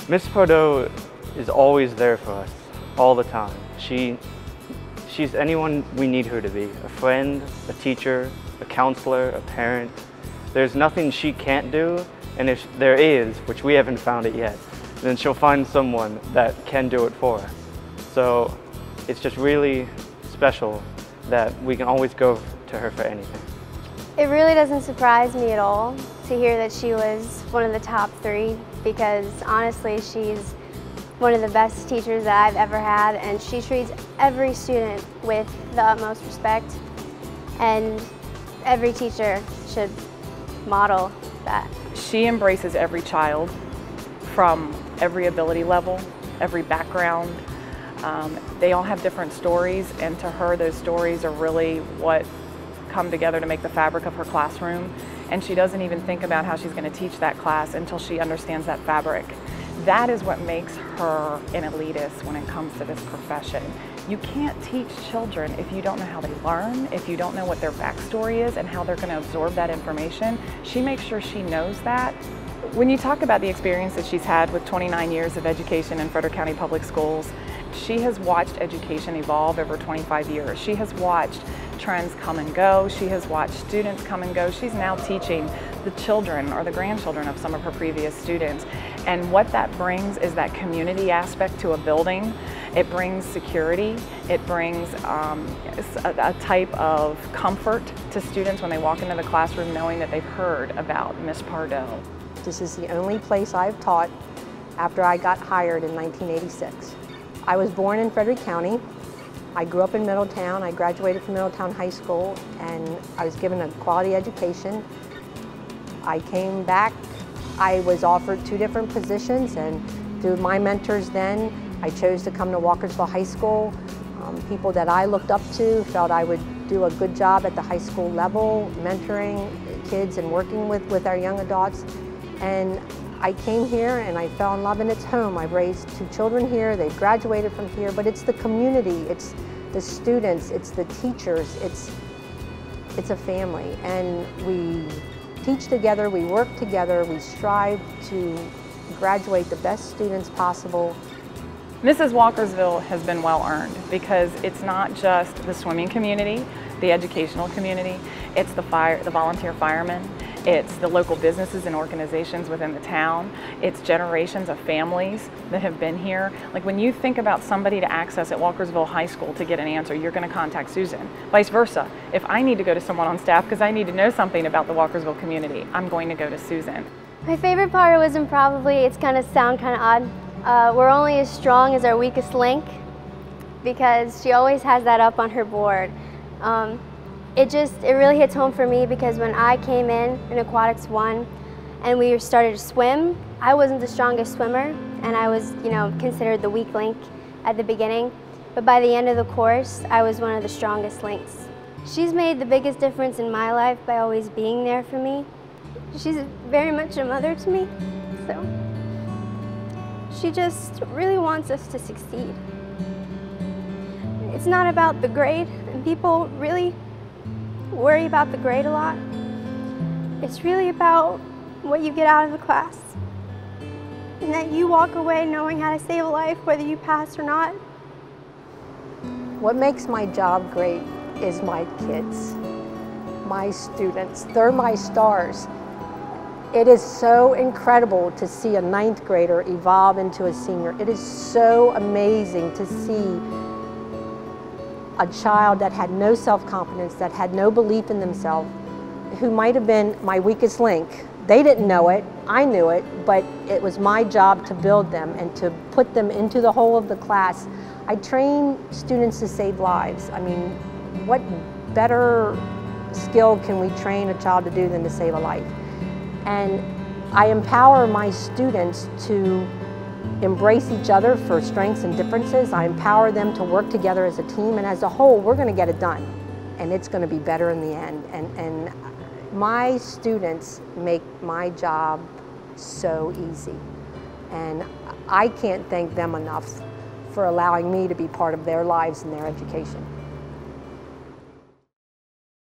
Miss Pardo is always there for us, all the time. She's anyone we need her to be, a friend, a teacher, a counselor, a parent. There's nothing she can't do, and if there is, which we haven't found it yet, then she'll find someone that can do it for her. So it's just really special that we can always go to her for anything. It really doesn't surprise me at all to hear that she was one of the top 3, because honestly she's one of the best teachers that I've ever had, and she treats every student with the utmost respect, and every teacher should model that. She embraces every child from every ability level, every background. They all have different stories, and to her those stories are really what come together to make the fabric of her classroom, and she doesn't even think about how she's going to teach that class until she understands that fabric. That is what makes her an elitist when it comes to this profession. You can't teach children if you don't know how they learn, if you don't know what their backstory is and how they're going to absorb that information. She makes sure she knows that. When you talk about the experience that she's had with 29 years of education in Frederick County Public Schools, she has watched education evolve over 25 years. She has watched trends come and go. She has watched students come and go. She's now teaching the children or the grandchildren of some of her previous students. And what that brings is that community aspect to a building. It brings security. It brings a type of comfort to students when they walk into the classroom knowing that they've heard about Miss Pardo. This is the only place I've taught after I got hired in 1986. I was born in Frederick County. I grew up in Middletown. I graduated from Middletown High School, and I was given a quality education. I came back. I was offered 2 different positions, and through my mentors then, I chose to come to Walkersville High School. People that I looked up to felt I would do a good job at the high school level, mentoring kids and working with our young adults. And I came here and I fell in love, and it's home. I've raised 2 children here. They've graduated from here, but it's the community, it's the students, it's the teachers, it's a family. And we teach together, we work together, we strive to graduate the best students possible. Mrs. Walkersville has been well earned, because it's not just the swimming community, the educational community, it's the volunteer firemen, it's the local businesses and organizations within the town, it's generations of families that have been here. Like when you think about somebody to access at Walkersville High School to get an answer, you're going to contact Susan. Vice versa, if I need to go to someone on staff because I need to know something about the Walkersville community, I'm going to go to Susan. My favorite part was it's going to sound kind of odd. We're only as strong as our weakest link, because she always has that up on her board. It really hits home for me, because when I came in Aquatics 1 and we started to swim, I wasn't the strongest swimmer, and I was, considered the weak link at the beginning. But by the end of the course, I was one of the strongest links. She's made the biggest difference in my life by always being there for me. She's very much a mother to me, so she just really wants us to succeed. It's not about the grade, and people really worry about the grade a lot. It's really about what you get out of the class, and that you walk away knowing how to save a life, whether you pass or not. What makes my job great is my kids, my students. They're my stars. It is so incredible to see a 9th grader evolve into a senior. It is so amazing to see a child that had no self-confidence, that had no belief in themselves, who might have been my weakest link. They didn't know it, I knew it, but it was my job to build them and to put them into the whole of the class. I train students to save lives. I mean, what better skill can we train a child to do than to save a life? And I empower my students to embrace each other for strengths and differences. I empower them to work together as a team, and as a whole, we're going to get it done. And it's going to be better in the end. And my students make my job so easy. And I can't thank them enough for allowing me to be part of their lives and their education.